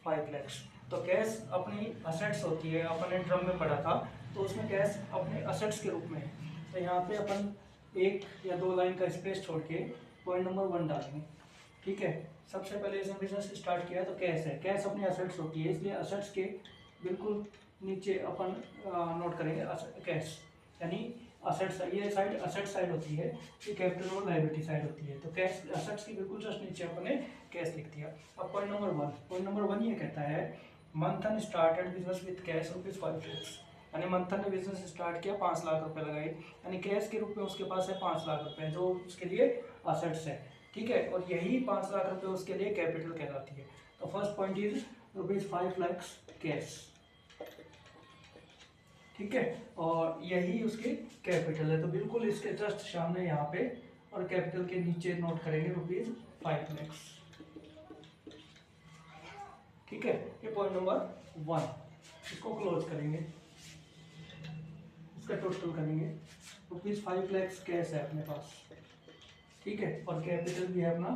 [SPEAKER 1] ₹5 लाख। तो कैश अपनी असेट्स होती है, अपन ने ड्रम में पढ़ा था, तो उसमें कैश अपने असेट्स के रूप में है। तो यहाँ पे अपन 1 या 2 लाइन का स्पेस छोड़ के पॉइंट नंबर 1 डालेंगे, ठीक है। सबसे पहले इसने बिजनेस स्टार्ट किया तो कैश है, कैश अपनी असेट्स होती है, इसलिए असेट्स के बिल्कुल नीचे अपन नोट करेंगे कैश, यानी असेट्स, ये साइड असेट साइड होती है, ये कैपिटल और लायबिलिटी साइड होती है। तो कैश असेट्स की बिल्कुल जस्ट नीचे अपन ने कैश लिख दिया। अब पॉइंट नंबर 1 ये कहता है Manthan started business with cash ₹5 lakh, यानी मंथन ने बिजनेस स्टार्ट किया, 5 लाख रुपए लगाए, यानी कैश के रूप में उसके पास है 5 लाख रुपए, जो उसके लिए असेट्स है, ठीक है। और यही 5 लाख रुपए उसके लिए कैपिटल कहलाती है। तो first point is ₹5 lakh cash, ठीक है, और यही उसकी कैपिटल है। तो बिल्कुल इसके जस्ट सामने यहाँ पे और कैपिटल के नीचे नोट करेंगे ₹5 लाख, ठीक है। ये पॉइंट नंबर 1, इसको क्लोज करेंगे, इसका टोटल करेंगे। ₹5 लाख कैश है अपने पास, ठीक है, और कैपिटल भी है अपना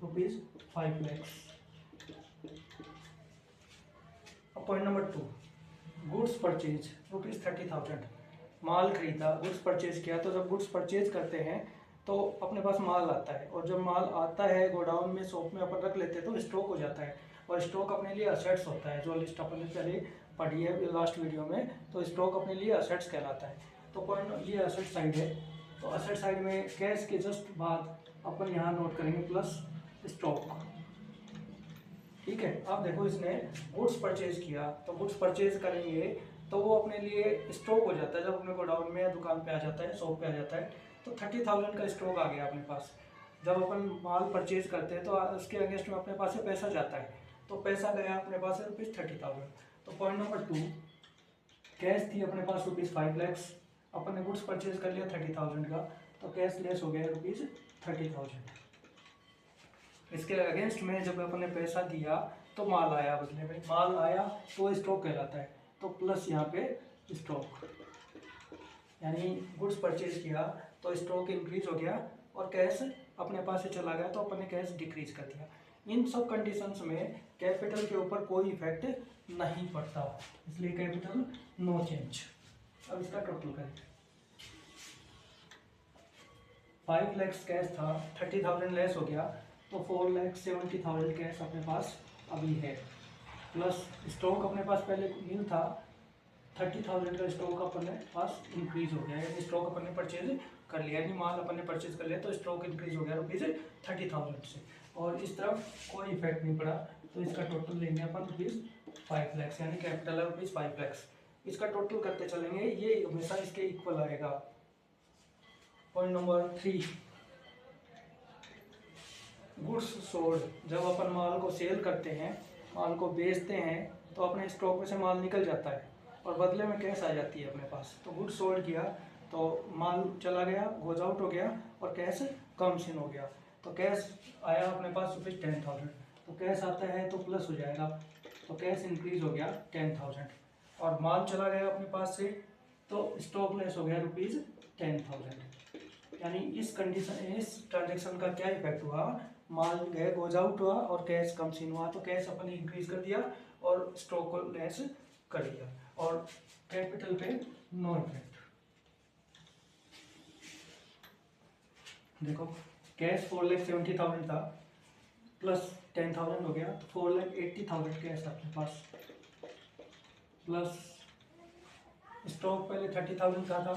[SPEAKER 1] ₹5 लाख। अब पॉइंट नंबर 2, गुड्स परचेज ₹30,000, माल खरीदा, गुड्स परचेज किया। तो जब गुड्स परचेज करते हैं तो अपने पास माल आता है, और जब माल आता है गोडाउन में, शॉप में अपन रख लेते हैं तो स्टॉक हो जाता है, और स्टॉक अपने लिए असेट्स होता है, जो लिस्ट अपन ने पहले पढ़ी है लास्ट वीडियो में। तो स्टॉक अपने लिए असेट्स कहलाता है। तो पॉइंट ये असेट साइड है, तो असेट साइड में कैश के जस्ट बाद अपन यहाँ नोट करेंगे प्लस स्टॉक, ठीक है। अब देखो इसने गुड्स परचेज किया, तो गुड्स परचेज करेंगे तो वो अपने लिए स्टॉक हो जाता है, जब अपने गोडाउन में या दुकान पे आ जाता है, शॉप पे आ जाता है, तो 30,000 का स्टॉक आ गया अपने पास। जब अपन माल परचेज करते हैं तो उसके अगेंस्ट में अपने पास से पैसा जाता है, तो पैसा गया अपने पास है ₹30,000। तो पॉइंट नंबर 2, कैश थी अपने पास ₹5 लाख, अपन ने गुड्स परचेज कर लिया 30,000 का, तो कैश लेस हो गया ₹30,000। इसके अगेंस्ट में जब अपन ने पैसा दिया तो माल आया बदले में, माल आया तो स्टॉक कहलाता है, तो प्लस यहाँ पे स्टॉक, यानी गुड्स परचेज किया तो स्टॉक इंक्रीज हो गया, और कैश अपने पास से चला गया तो अपन ने कैश डिक्रीज कर दिया। इन सब कंडीशंस में कैपिटल के ऊपर कोई इफेक्ट नहीं पड़ता, इसलिए कैपिटल नो चेंज। अब इसका टोटल करें, 5 लाख कैश था, 30,000 लेस हो गया, तो 4,70,000 कैश अपने पास अभी है, प्लस स्टॉक अपने पास पहले नील था, 30,000 का स्टॉक अपने पास इंक्रीज हो गया, यानी स्टॉक अपन ने परचेज कर लिया, यानी माल अपन ने परचेज कर लिया तो स्टॉक इंक्रीज हो गया ₹30,000 से, और इस तरफ कोई इफेक्ट नहीं पड़ा। तो इसका टोटल लेंगे अपन ₹5 लाख, यानी कैपिटल है ₹5 लाख। इसका टोटल करते चलेंगे, ये हमेशा इसके इक्वल आएगा। पॉइंट नंबर 3, गुड्स सोल्ड, जब अपन माल को सेल करते हैं, माल को बेचते हैं, तो अपने स्टॉक में से माल निकल जाता है और बदले में कैश आ जाती है अपने पास। तो गुड्स सोल्ड किया तो माल चला गया, गोज आउट हो गया, और कैश कम्स इन हो गया। तो कैश आया अपने पास ₹10,000, तो कैश आता है तो प्लस हो जाएगा, तो कैश इंक्रीज हो गया 10,000, और माल चला गया अपने पास से तो स्टॉक लेस हो गया ₹10,000। यानी इस कंडीशन, इस ट्रांजेक्शन का क्या इफेक्ट हुआ, माल गए गोज आउट हुआ और कैश कम सीन हुआ, तो कैश अपन ने इंक्रीज कर दिया और स्टॉक को लेस कर दिया, और कैपिटल पे नो इफेक्ट। देखो कैश 4,70,000 था, प्लस 10,000 हो गया, तो 4,80,000 कैश अपने पास, प्लस स्टॉक पहले 30,000 का था,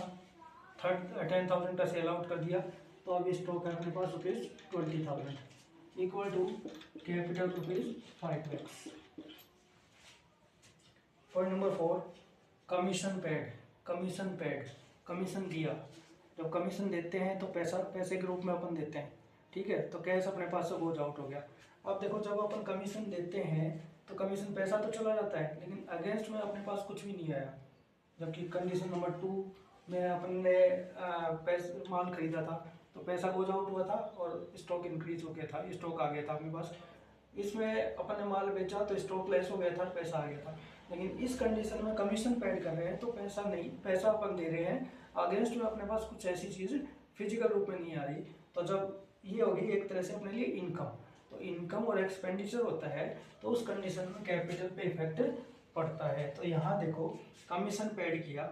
[SPEAKER 1] 10,000 का सेल आउट कर दिया, तो अभी स्टॉक है अपने पास ₹20,000 equal to capital ₹5 lakhs। Point number 4, commission paid. Commission दिया। जब कमीशन देते हैं तो पैसे के रूप में अपन देते हैं, ठीक है। तो कैश अपने पास से गोज आउट हो गया। अब देखो जब अपन कमीशन देते हैं तो कमीशन पैसा तो चला जाता है, लेकिन अगेंस्ट में अपने पास कुछ भी नहीं आया। जबकि कंडीशन नंबर 2 में अपन ने पैसे माल खरीदा था तो पैसा गोज आउट हुआ था और स्टॉक इंक्रीज हो गया था, स्टॉक आ गया था अपने पास। इसमें अपन ने माल बेचा तो स्टॉक लेस हो गया था, पैसा आ गया था। लेकिन इस कंडीशन में कमीशन पेड कर रहे हैं तो पैसा नहीं, पैसा अपन दे रहे हैं, अगेंस्ट में अपने पास कुछ ऐसी चीज़ फिजिकल रूप में नहीं आ रही। तो जब ये होगी एक तरह से अपने लिए इनकम, तो इनकम और एक्सपेंडिचर होता है तो उस कंडीशन में कैपिटल पे इफेक्ट पड़ता है। तो यहाँ देखो कमीशन पेड किया,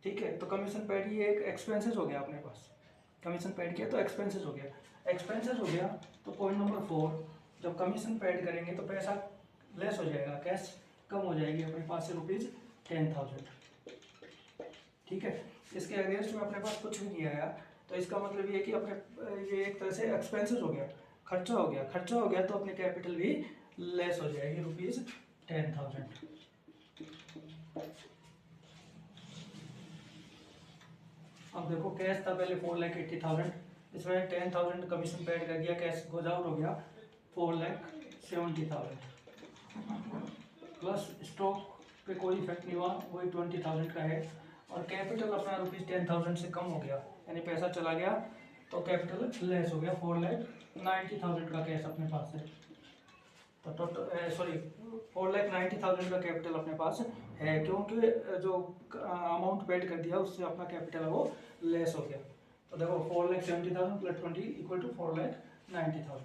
[SPEAKER 1] ठीक है, तो कमीशन पेड ये एक एक्सपेंसेस हो गया अपने पास। कमीशन पेड किया तो एक्सपेंसेस हो गया, तो पॉइंट नंबर 4, जब कमीशन पेड करेंगे तो पैसा लेस हो जाएगा, कैश कम हो जाएगी अपने पास से ₹10,000, ठीक है। इसके अगेंस्ट में अपने पास कुछ भी नहीं आया, तो इसका मतलब ये कि अपने ये एक तरह से एक्सपेंसेस हो गया, खर्चा हो गया तो अपनी कैपिटल भी लेस हो जाएगी ₹10,000। अब देखो कैश था पहले 4,80,000, इसमें 10,000 कमीशन पेड कर दिया, कैश गोज आउट हो गया 4,70,000, प्लस स्टॉक पे कोई इफेक्ट नहीं हुआ, वही 20,000 का है। और कैपिटल अपना ₹10,000 से कम हो गया, यानी पैसा चला गया तो कैपिटल लेस हो गया, 4,90,000 का कैश अपने पास है। तो टोटल 4,90,000 का कैपिटल अपने पास है, क्योंकि जो अमाउंट पेड कर दिया उससे अपना कैपिटल वो लेस हो गया। तो देखो 4,70,000 + 20 equal to 4,90,000।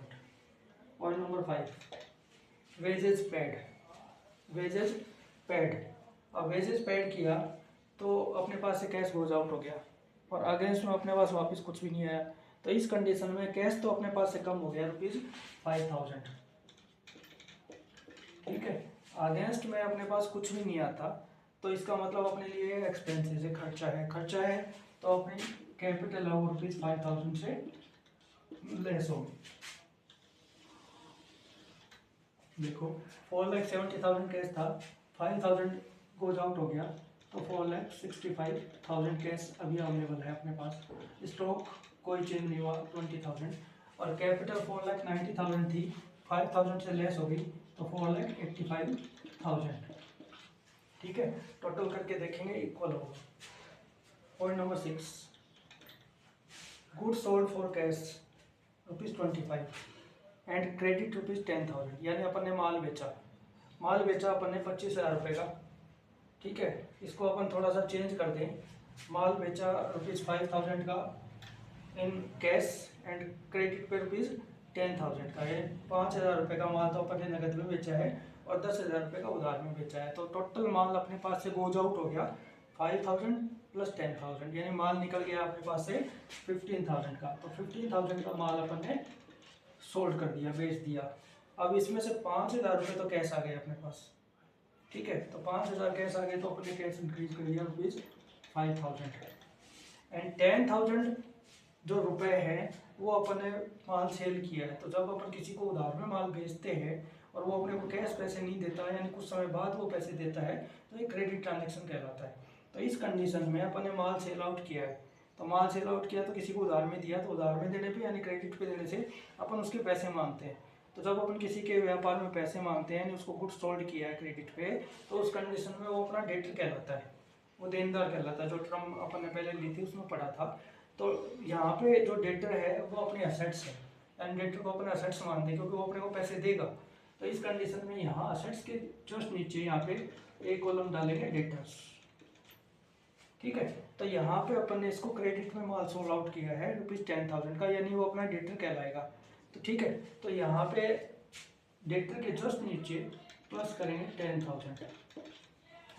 [SPEAKER 1] Point number 5, wages paid. अब वेजेस पेड किया तो अपने पास से कैश गोज आउट हो गया और अगेंस्ट में अपने पास वापस कुछ भी नहीं आया। तो इस कंडीशन में कैश तो अपने पास से कम हो गया ₹5,000, ठीक है। अगेंस्ट में अपने पास कुछ भी नहीं आता तो इसका मतलब अपने लिए एक्सपेंसेस है, खर्चा है, तो अपनी कैपिटल है वो ₹5,000 से लेस होगी। देखो 4,70,000 कैश था, 5,000 गोज आउट हो गया तो 4,65,000 कैश अभी अवेलेबल है अपने पास। स्टॉक कोई चेंज नहीं हुआ 20,000, और कैपिटल 4,90,000 थी, 5,000 से लेस हो गई तो 4,85,000, ठीक है। टोटल करके देखेंगे इक्वल होगा। Point number 6, goods sold for cash ₹25 and credit ₹10,000, यानी अपन ने माल बेचा अपन ने 25,000 रुपये का, ठीक है। इसको अपन थोड़ा सा चेंज कर दें, माल बेचा ₹5,000 का इन कैश एंड क्रेडिट पे ₹10,000 का है। 5,000 रुपये का माल तो अपन ने नगद में बेचा है और 10,000 रुपये का उधार में बेचा है। तो टोटल माल अपने पास से गोज आउट हो गया 5,000 + 10,000, यानी माल निकल गया अपने पास से 15,000 का। तो 15,000 का माल अपन ने सोल्ड कर दिया, बेच दिया। अब इसमें से 5,000 रुपये तो कैश आ गए अपने पास, ठीक है। तो 5,000 कैश आ गए तो अपने कैश इंक्रीज कर दिया ₹5,000 एंड 10,000 जो रुपए हैं वो अपन ने माल सेल किया है। तो जब अपन किसी को उधार में माल बेचते हैं और वो अपने को कैश पैसे नहीं देता है, यानी कुछ समय बाद वो पैसे देता है, तो ये क्रेडिट ट्रांजेक्शन कहलाता है। तो इस कंडीशन में अपन ने माल सेल आउट किया है, तो माल सेल आउट किया तो किसी को उधार में दिया, तो उधार में देने पे यानी क्रेडिट पे देने से अपन उसके पैसे मांगते हैं। तो जब अपन किसी के व्यापार में पैसे मांगते हैं, यानी उसको गुड्स सोल्ड किया है क्रेडिट पे, तो उस कंडीशन में वो अपना डेटर कहलाता है, वो देनदार कहलाता है। जो टर्म अपन ने पहले ली थी उसमें पढ़ा था। तो यहाँ पे जो डेटर है वो अपने असेट्स है, यानी डेटर को अपने असेट्स मानते हैं क्योंकि वो अपने को पैसे देगा। तो इस कंडीशन में यहाँ असेट्स के जस्ट नीचे यहाँ पे एक कॉलम डालेंगे डेटर्स, ठीक है। तो यहाँ पे अपन ने इसको क्रेडिट में माल सोल्ड आउट किया है ₹10,000 का, यानी वो अपना डेटर कहलाएगा। तो ठीक है, तो यहाँ पे डेटर के जस्ट नीचे प्लस करेंगे 10,000।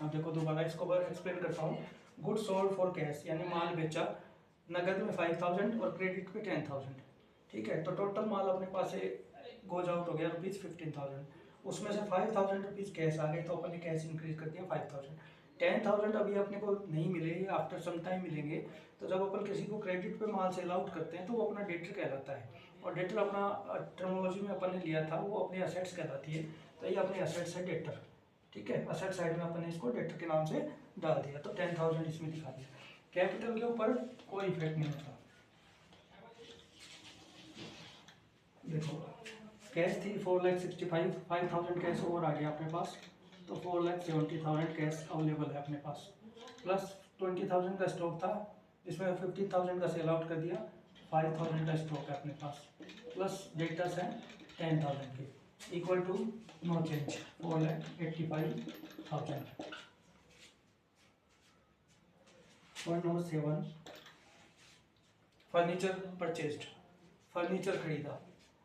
[SPEAKER 1] अब देखो दोबारा इसको एक्सप्लेन करता हूँ। गुड्स सोल्ड फॉर कैश, यानी माल बेचा नगद में 5,000 और क्रेडिट पे 10,000, ठीक है। तो टोटल माल अपने पास से गोज आउट हो गया ₹15,000, उसमें से ₹5,000 कैश आ गए तो अपन ने कैश इंक्रीज कर दिया 5,000, 10,000 अभी अपने को नहीं मिले, आफ्टर सम टाइम मिलेंगे। तो जब अपन किसी को क्रेडिट पे माल सेल आउट करते हैं तो वो अपना डेटर कहलाता है, और डेटर अपना टर्मिनोलॉजी में अपन ने लिया था वो अपनी असेट्स कहलाती है। तो ये अपनी असेट्स है डेटर, ठीक है। असेट साइड में अपन ने इसको डेटर के नाम से डाल दिया, तो 10,000 इसमें दिखा दिया। कैपिटल के ऊपर कोई इफेक्ट नहीं होता। देखो कैश थी 4,65,000, 5,000 कैश और आ गया अपने पास, तो 4,70,000 कैश अवेलेबल है अपने पास, प्लस 20,000 का स्टॉक था, इसमें 15,000 का सेल आउट कर दिया, 5,000 का स्टॉक है अपने पास, प्लस डेटर्स हैं 10,000 के, equal to no change 4,85,000। Point number 7, furniture purchased, furniture खरीदा।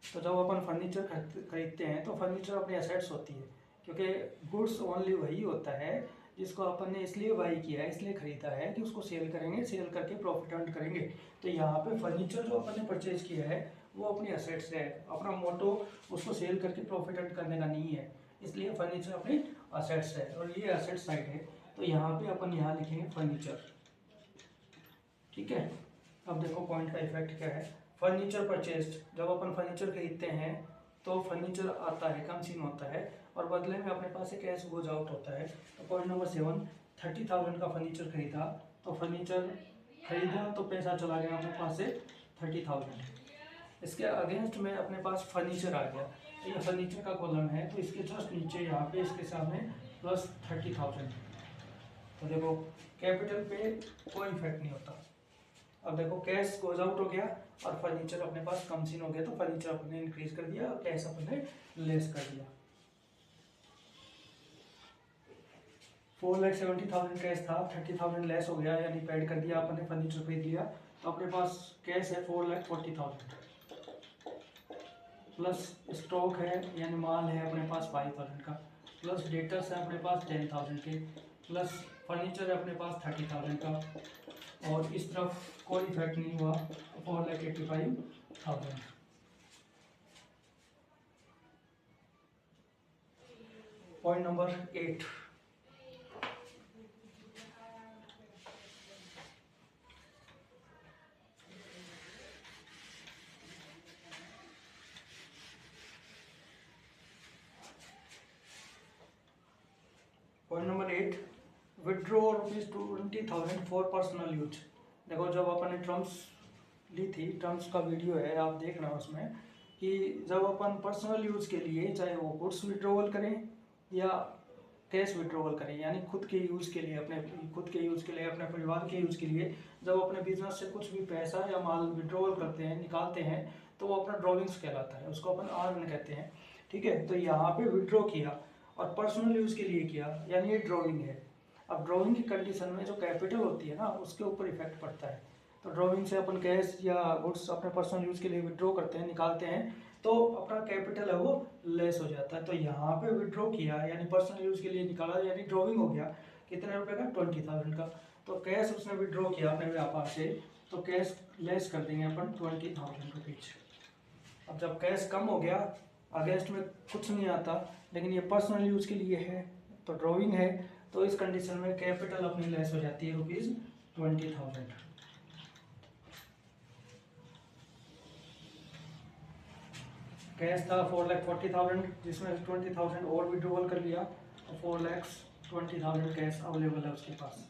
[SPEAKER 1] तो जब अपन फर्नीचर खरीदते हैं तो फर्नीचर अपनी एसेट्स होती है, क्योंकि गुड्स ओनली वही होता है जिसको अपन ने इसलिए बाई किया है, इसलिए खरीदा है कि उसको सेल करेंगे, सेल करके प्रॉफिट अर्न करेंगे। तो यहाँ पे फर्नीचर जो अपन ने परचेज किया है वो अपनी एसेट्स है, अपना मोटो उसको सेल करके प्रॉफिट अर्न करने का नहीं है, इसलिए फर्नीचर अपनी एसेट्स है, और ये एसेट साइड है। तो यहाँ पे अपन यहाँ लिखेंगे फर्नीचर, ठीक है। अब देखो पॉइंट का इफेक्ट क्या है। फर्नीचर परचेज, जब अपन फर्नीचर खरीदते हैं तो फर्नीचर आता है, कम सीन होता है, और बदले में अपने पास से कैश गोज आउट होता है। तो पॉइंट नंबर 7, 30,000 का फर्नीचर खरीदा, तो फर्नीचर खरीदा तो पैसा चला गया अपने पास से 30,000। इसके अगेंस्ट में अपने पास फर्नीचर आ गया, तो ये फर्नीचर का कॉलम है, तो इसके जस्ट नीचे यहाँ पे इसके सामने प्लस 30,000। तो देखो कैपिटल पे कोई इफेक्ट नहीं होता। अब देखो कैश गोज आउट हो गया और फर्नीचर अपने पास कम सीन हो गया, तो फर्नीचर अपने इंक्रीज कर दिया और कैश अपने लेस कर दिया। 4,70,000 कैश था, 30,000 लेस हो गया, यानी पेड कर दिया अपने, फर्नीचर खरीद लिया, तो अपने पास कैश है 4,40,000, प्लस स्टॉक है यानी माल है अपने पास 5,000 का, प्लस डेटर्स है अपने पास 10,000 के, प्लस फर्नीचर है अपने पास 30,000 का, और इस तरफ कोई इफेक्ट नहीं हुआ, 4,85,000। Point number 8, point number 8, withdraw ₹20,000 for personal use. देखो जब अपन ने टर्म्स ली थी, टर्म्स का वीडियो है आप देखना उसमें, कि जब अपन पर्सनल यूज़ के लिए चाहे वो गुड्स विड्रॉवल करें या कैश विड्रॉवल करें, यानी खुद के यूज़ के लिए, अपने खुद के यूज़ के लिए, अपने परिवार के यूज़ के लिए, जब अपने बिजनेस से कुछ भी पैसा या माल विड्रॉवल करते हैं, निकालते हैं, तो वो अपना ड्रॉविंग्स कहलाता है, उसको अपन अर्न कहते हैं, ठीक है। तो यहाँ पे विड्रॉ किया और पर्सनल यूज़ के लिए किया, यानी ये ड्रॉविंग है। अब ड्रॉविंग की कंडीशन में जो कैपिटल होती है ना, उसके ऊपर इफेक्ट पड़ता है। तो ड्रॉविंग से अपन कैश या गुड्स अपने पर्सनल यूज़ के लिए विड्रॉ करते हैं, निकालते हैं, तो अपना कैपिटल है वो लेस हो जाता है। तो यहाँ पे विड्रॉ किया यानी पर्सनल यूज़ के लिए निकाला, यानी ड्रॉविंग हो गया, कितने रुपए का, 20,000 का। तो कैश उसने विड्रॉ किया अपने व्यापार से, तो कैश लेस कर देंगे अपन 20,000 रुपीज। अब जब कैश कम हो गया, अगेंस्ट में कुछ नहीं आता, लेकिन ये पर्सनल यूज़ के लिए है, तो ड्रॉविंग है, तो इस कंडीशन में कैपिटल अपनी लेस हो जाती है ₹20,000। कैश था 4,40,000, जिसमें 20,000 और विड्रॉवल कर लिया, तो 4,20,000 कैश अवेलेबल है उसके पास,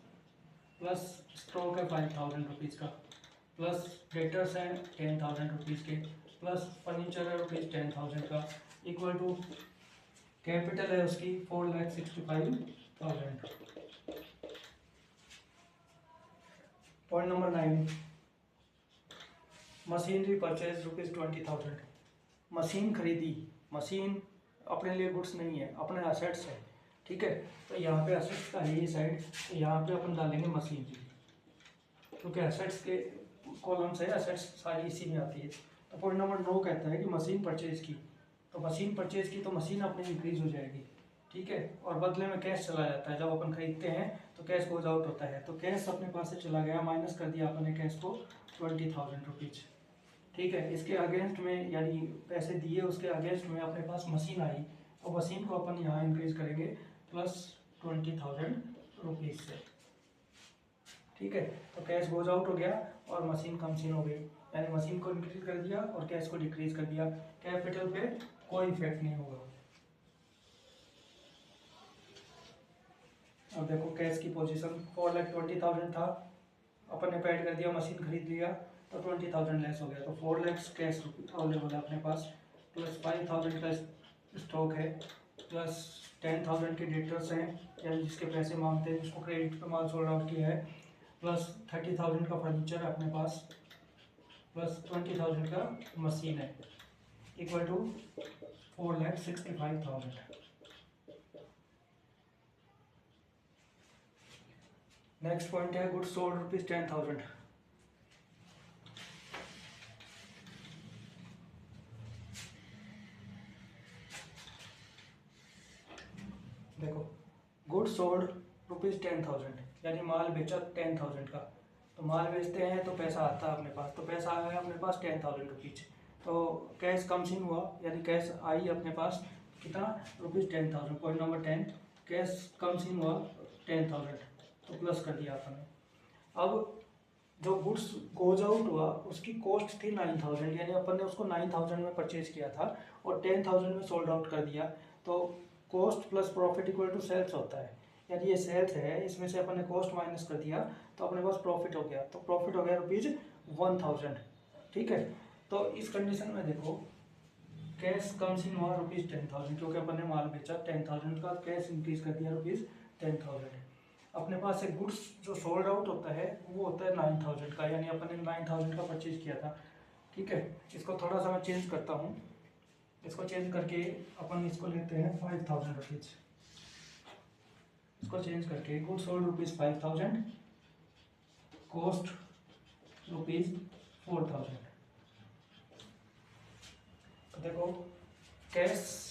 [SPEAKER 1] प्लस स्टॉक है 5,000 रुपीज़ का, प्लस डेटर्स हैं 10,000 रुपीज़ के, प्लस फर्नीचर है ₹10,000 का, इक्वल टू कैपिटल है उसकी 4,65,000। Point number 9, machinery purchase ₹20,000। Machine खरीदी, मशीन अपने लिए गुड्स नहीं है, अपने असेट्स है, ठीक है। तो यहाँ पे असेट्स का है ये साइड, तो यहाँ पे अपन डालेंगे मशीनरी, क्योंकि असेट्स के कॉलम से असेट्स सारी इसी में आती है। तो पॉइंट नंबर 9 कहता है कि मशीन परचेज की, तो मशीन परचेज की तो मशीन अपनी इंक्रीज हो जाएगी, ठीक है, और बदले में कैश चला जाता है। जब अपन खरीदते हैं तो कैश गोज आउट होता है, तो कैश अपने पास से चला गया, माइनस कर दिया अपने कैश को 20,000 रुपीज़, ठीक है। इसके अगेंस्ट में यानी पैसे दिए उसके अगेंस्ट में अपने पास मशीन आई, तो मशीन को अपन यहाँ इंक्रीज करेंगे प्लस 20,000 रुपीज़ से। ठीक है, तो कैश गोज आउट हो गया और मशीन कम्स इन हो गई, यानी मशीन को इंक्रीज कर दिया और कैश को डिक्रीज कर दिया। कैपिटल पे कोई इफेक्ट नहीं होगा। अब देखो कैश की पोजीशन 4,20,000 था, अपन ने पैड कर दिया, मशीन खरीद लिया तो 20,000 लेस हो गया, तो 4 लाख कैश अवेलेबल है अपने पास, प्लस 5,000 का स्टॉक है, प्लस 10,000 के डेटर्स हैं, यानी जिसके पैसे मांगते हैं, जिसको क्रेडिट पे माल सोल्ड आउट किया है, प्लस 30,000 का फर्नीचर है अपने पास, प्लस 20,000 का मशीन है, इक्वल टू 4,65,000। नेक्स्ट पॉइंट है गुड्स सोल्ड ₹10,000। देखो गुड्स सोल्ड ₹10,000, यानी माल बेचा 10,000 का, तो माल बेचते हैं तो पैसा आता है अपने पास, तो पैसा आया अपने पास 10,000 रुपीज, तो कैश कम्स इन हुआ, यानी कैश आई अपने पास कितना ₹10,000। Point number 10, cash comes in हुआ 10,000, तो प्लस कर दिया अपन ने। अब जो गुड्स गोज आउट हुआ उसकी कॉस्ट थी 9,000, यानी अपन ने उसको 9,000 में परचेज किया था और 10,000 में सोल्ड आउट कर दिया, तो cost plus profit equal to sales होता है, यानी ये सेल्स है, इसमें से अपन ने कॉस्ट माइनस कर दिया तो अपने पास प्रॉफिट हो गया, तो प्रॉफिट हो गया ₹1,000। ठीक है, तो इस कंडीशन में देखो कैश कम्स इन हुआ ₹10,000, क्योंकि अपन ने माल बेचा 10,000 का, कैश इंक्रीज कर दिया ₹10,000। अपने पास एक गुड्स जो सोल्ड आउट होता है वो होता है 9,000 का, यानी अपन ने 9,000 का परचेज किया था। ठीक है, इसको थोड़ा सा मैं चेंज करता हूँ, इसको चेंज करके अपन इसको लेते हैं 5,000 रुपीज़, इसको चेंज करके गुड सोल्ड ₹5,000, कॉस्ट ₹4,000। तो देखो कैश